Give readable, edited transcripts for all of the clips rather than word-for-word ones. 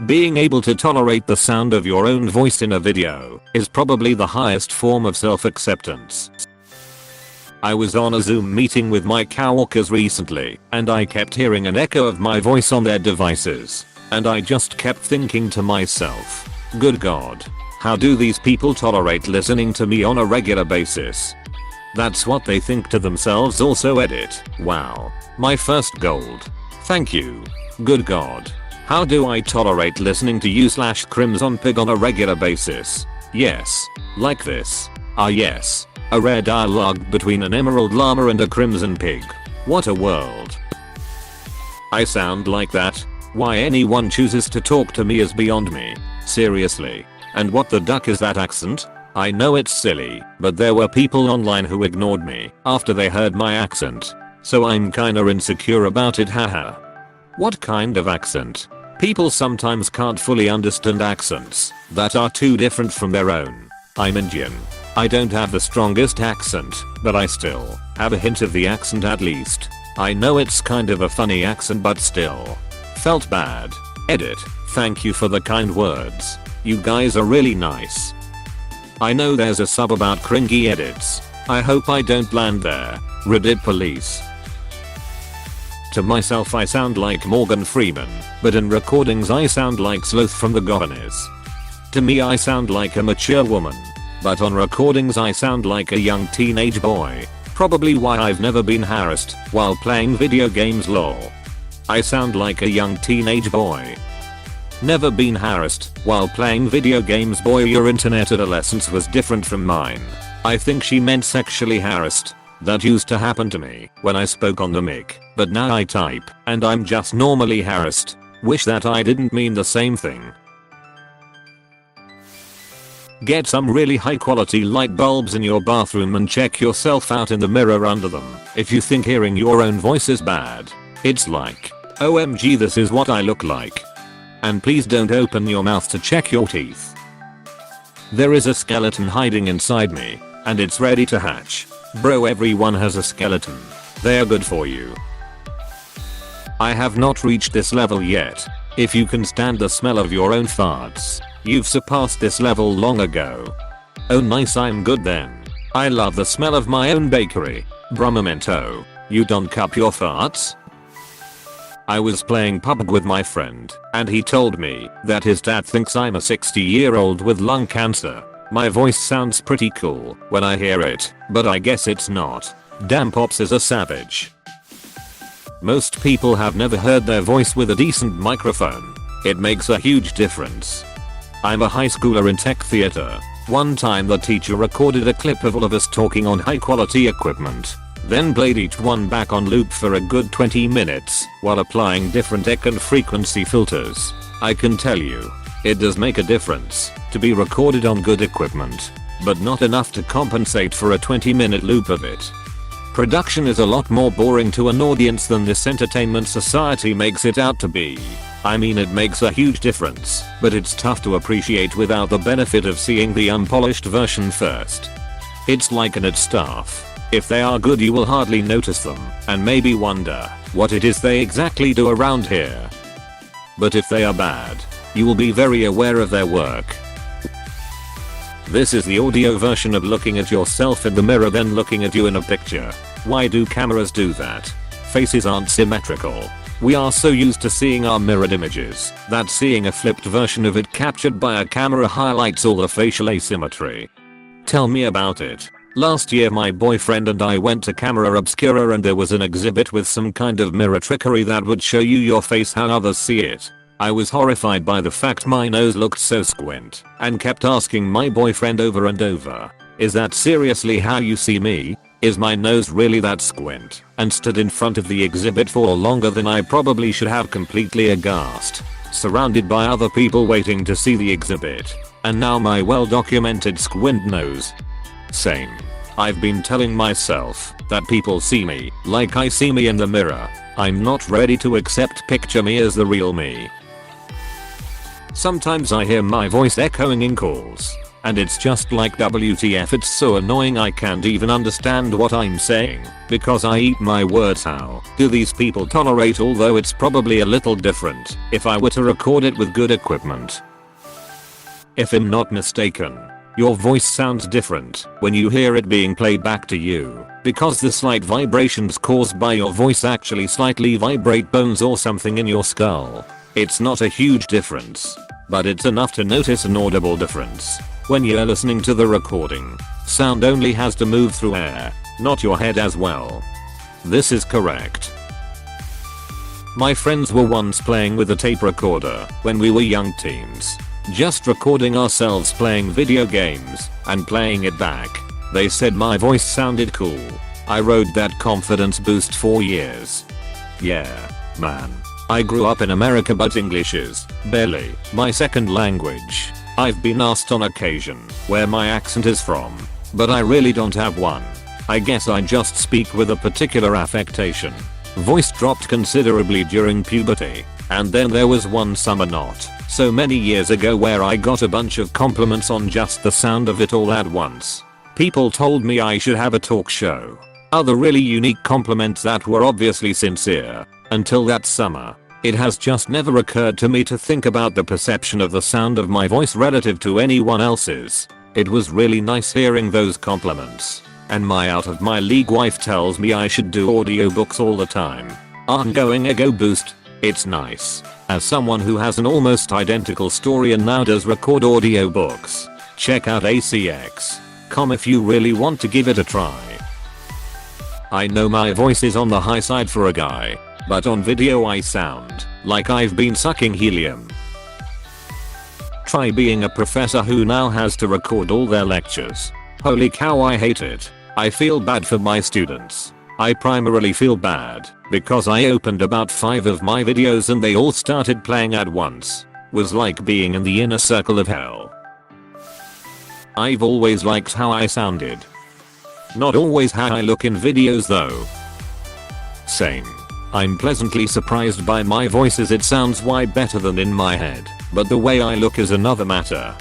Being able to tolerate the sound of your own voice in a video is probably the highest form of self-acceptance. I was on a Zoom meeting with my coworkers recently, and I kept hearing an echo of my voice on their devices. And I just kept thinking to myself, good God, how do these people tolerate listening to me on a regular basis? That's what they think to themselves. Also edit. Wow. My first gold. Thank you. Good God. How do I tolerate listening to you/Crimson Pig on a regular basis? Yes. Like this. Ah yes. A rare dialogue between an emerald llama and a crimson pig. What a world. I sound like that? Why anyone chooses to talk to me is beyond me. Seriously. And what the duck is that accent? I know it's silly, but there were people online who ignored me after they heard my accent. So I'm kinda insecure about it, haha. What kind of accent? People sometimes can't fully understand accents that are too different from their own. I'm Indian. I don't have the strongest accent, but I still have a hint of the accent at least. I know it's kind of a funny accent, but still. Felt bad. Edit. Thank you for the kind words. You guys are really nice. I know there's a sub about cringy edits. I hope I don't land there. Reddit police. To myself I sound like Morgan Freeman, but in recordings I sound like Sloth from the Goonies. To me I sound like a mature woman, but on recordings I sound like a young teenage boy. Probably why I've never been harassed while playing video games. Lol. I sound like a young teenage boy. Never been harassed while playing video games. Boy, your internet adolescence was different from mine. I think she meant sexually harassed. That used to happen to me when I spoke on the mic, but now I type and I'm just normally harassed. Wish that I didn't mean the same thing. Get some really high quality light bulbs in your bathroom and check yourself out in the mirror under them if you think hearing your own voice is bad. It's like, OMG, this is what I look like. And please don't open your mouth to check your teeth. There is a skeleton hiding inside me, and it's ready to hatch. Bro, everyone has a skeleton. They are good for you. I have not reached this level yet. If you can stand the smell of your own farts, you've surpassed this level long ago. Oh nice, I'm good then. I love the smell of my own bakery. Brumamento. You don't cup your farts? I was playing PUBG with my friend, and he told me that his dad thinks I'm a 60-year-old with lung cancer. My voice sounds pretty cool when I hear it, but I guess it's not. Damn, Pops is a savage. Most people have never heard their voice with a decent microphone. It makes a huge difference. I'm a high schooler in tech theater. One time the teacher recorded a clip of all of us talking on high quality equipment, then played each one back on loop for a good 20 minutes while applying different echo and frequency filters. I can tell you, it does make a difference to be recorded on good equipment, but not enough to compensate for a 20-minute loop of it. Production is a lot more boring to an audience than this entertainment society makes it out to be. I mean, it makes a huge difference, but it's tough to appreciate without the benefit of seeing the unpolished version first. It's like an ad staff. If they are good you will hardly notice them and maybe wonder what it is they exactly do around here. But if they are bad, you will be very aware of their work. This is the audio version of looking at yourself in the mirror then looking at you in a picture. Why do cameras do that? Faces aren't symmetrical. We are so used to seeing our mirrored images that seeing a flipped version of it captured by a camera highlights all the facial asymmetry. Tell me about it. Last year my boyfriend and I went to Camera Obscura and there was an exhibit with some kind of mirror trickery that would show you your face how others see it. I was horrified by the fact my nose looked so squint and kept asking my boyfriend over and over, is that seriously how you see me? Is my nose really that squint? And stood in front of the exhibit for longer than I probably should have, completely aghast, surrounded by other people waiting to see the exhibit. And now my well-documented squint nose. Same. I've been telling myself that people see me like I see me in the mirror. I'm not ready to accept picture me as the real me. Sometimes I hear my voice echoing in calls, and it's just like WTF, it's so annoying I can't even understand what I'm saying because I eat my words. How do these people tolerate, although it's probably a little different if I were to record it with good equipment. If I'm not mistaken, your voice sounds different when you hear it being played back to you because the slight vibrations caused by your voice actually slightly vibrate bones or something in your skull. It's not a huge difference, but it's enough to notice an audible difference. When you're listening to the recording, sound only has to move through air, not your head as well. This is correct. My friends were once playing with a tape recorder when we were young teens. Just recording ourselves playing video games and playing it back. They said my voice sounded cool. I rode that confidence boost for years. Yeah, man. I grew up in America, but English is barely my second language. I've been asked on occasion where my accent is from, but I really don't have one. I guess I just speak with a particular affectation. Voice dropped considerably during puberty, and then there was one summer not so many years ago where I got a bunch of compliments on just the sound of it all at once. People told me I should have a talk show. Other really unique compliments that were obviously sincere. Until that summer, it has just never occurred to me to think about the perception of the sound of my voice relative to anyone else's. It was really nice hearing those compliments. And my out of my league wife tells me I should do audiobooks all the time. Ongoing ego boost. It's nice. As someone who has an almost identical story and now does record audiobooks, check out acx.com if you really want to give it a try. I know my voice is on the high side for a guy, but on video I sound like I've been sucking helium. Try being a professor who now has to record all their lectures. Holy cow, I hate it. I feel bad for my students. I primarily feel bad because I opened about 5 of my videos and they all started playing at once. Was like being in the inner circle of hell. I've always liked how I sounded. Not always how I look in videos though. Same. I'm pleasantly surprised by my voice as it sounds way better than in my head, but the way I look is another matter.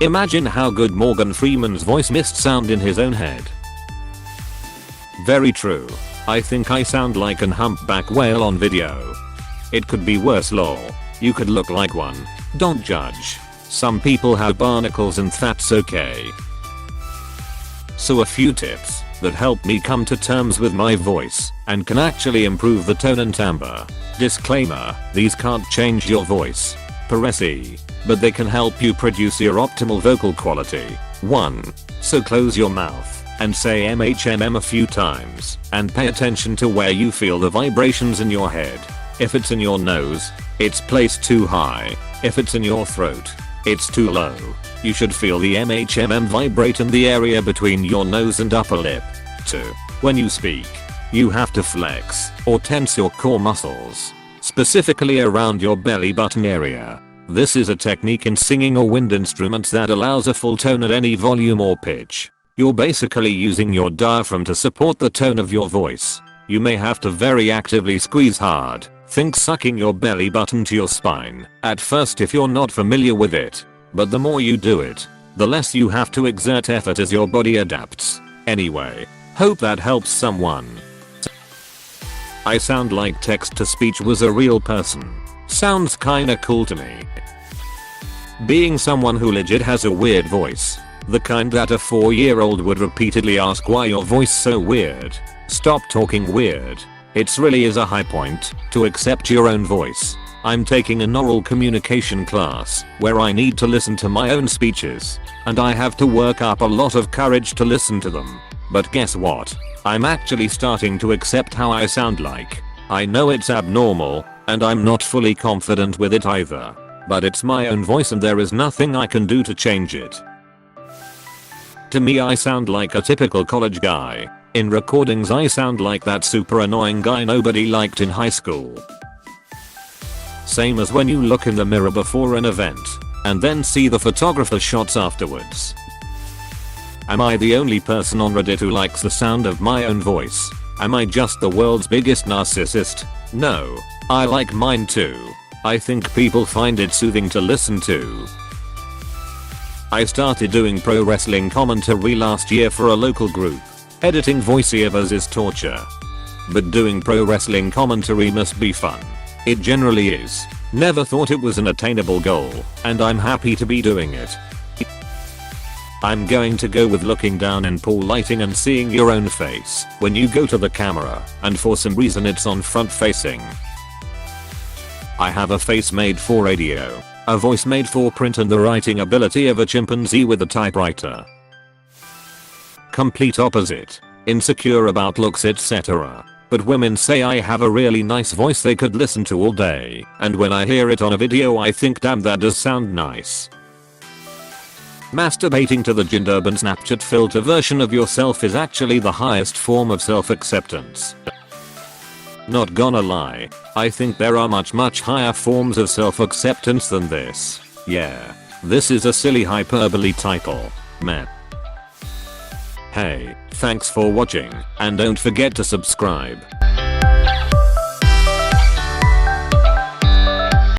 Imagine how good Morgan Freeman's voice must sound in his own head. Very true. I think I sound like an humpback whale on video. It could be worse, lol. You could look like one. Don't judge. Some people have barnacles and that's okay. So a few tips that help me come to terms with my voice and can actually improve the tone and timbre. Disclaimer, these can't change your voice per se, but they can help you produce your optimal vocal quality. 1. So close your mouth and say MHMM a few times and pay attention to where you feel the vibrations in your head. If it's in your nose, it's placed too high. If it's in your throat, it's too low. You should feel the MHMM vibrate in the area between your nose and upper lip. 2. When you speak, you have to flex or tense your core muscles, specifically around your belly button area. This is a technique in singing or wind instruments that allows a full tone at any volume or pitch. You're basically using your diaphragm to support the tone of your voice. You may have to very actively squeeze hard. Think sucking your belly button to your spine at first if you're not familiar with it. But the more you do it, the less you have to exert effort as your body adapts. Anyway, hope that helps someone. I sound like text-to-speech was a real person. Sounds kinda cool to me. Being someone who legit has a weird voice. The kind that a 4-year-old would repeatedly ask why your voice so weird. Stop talking weird. It really is a high point to accept your own voice. I'm taking an oral communication class where I need to listen to my own speeches, and I have to work up a lot of courage to listen to them. But guess what? I'm actually starting to accept how I sound like. I know it's abnormal, and I'm not fully confident with it either. But it's my own voice and there is nothing I can do to change it. To me I sound like a typical college guy. In recordings I sound like that super annoying guy nobody liked in high school. Same as when you look in the mirror before an event, and then see the photographer's shots afterwards. Am I the only person on Reddit who likes the sound of my own voice? Am I just the world's biggest narcissist? No. I like mine too. I think people find it soothing to listen to. I started doing pro wrestling commentary last year for a local group. Editing voiceovers is torture. But doing pro wrestling commentary must be fun. It generally is. Never thought it was an attainable goal, and I'm happy to be doing it. I'm going to go with looking down in pool lighting and seeing your own face when you go to the camera, and for some reason it's on front facing. I have a face made for radio, a voice made for print, and the writing ability of a chimpanzee with a typewriter. Complete opposite. Insecure about looks, etc. But women say I have a really nice voice they could listen to all day, and when I hear it on a video I think damn that does sound nice. Masturbating to the gender-urban Snapchat filter version of yourself is actually the highest form of self-acceptance. Not gonna lie, I think there are much higher forms of self-acceptance than this. Yeah, this is a silly hyperbole title, meh. Hey, thanks for watching, and don't forget to subscribe.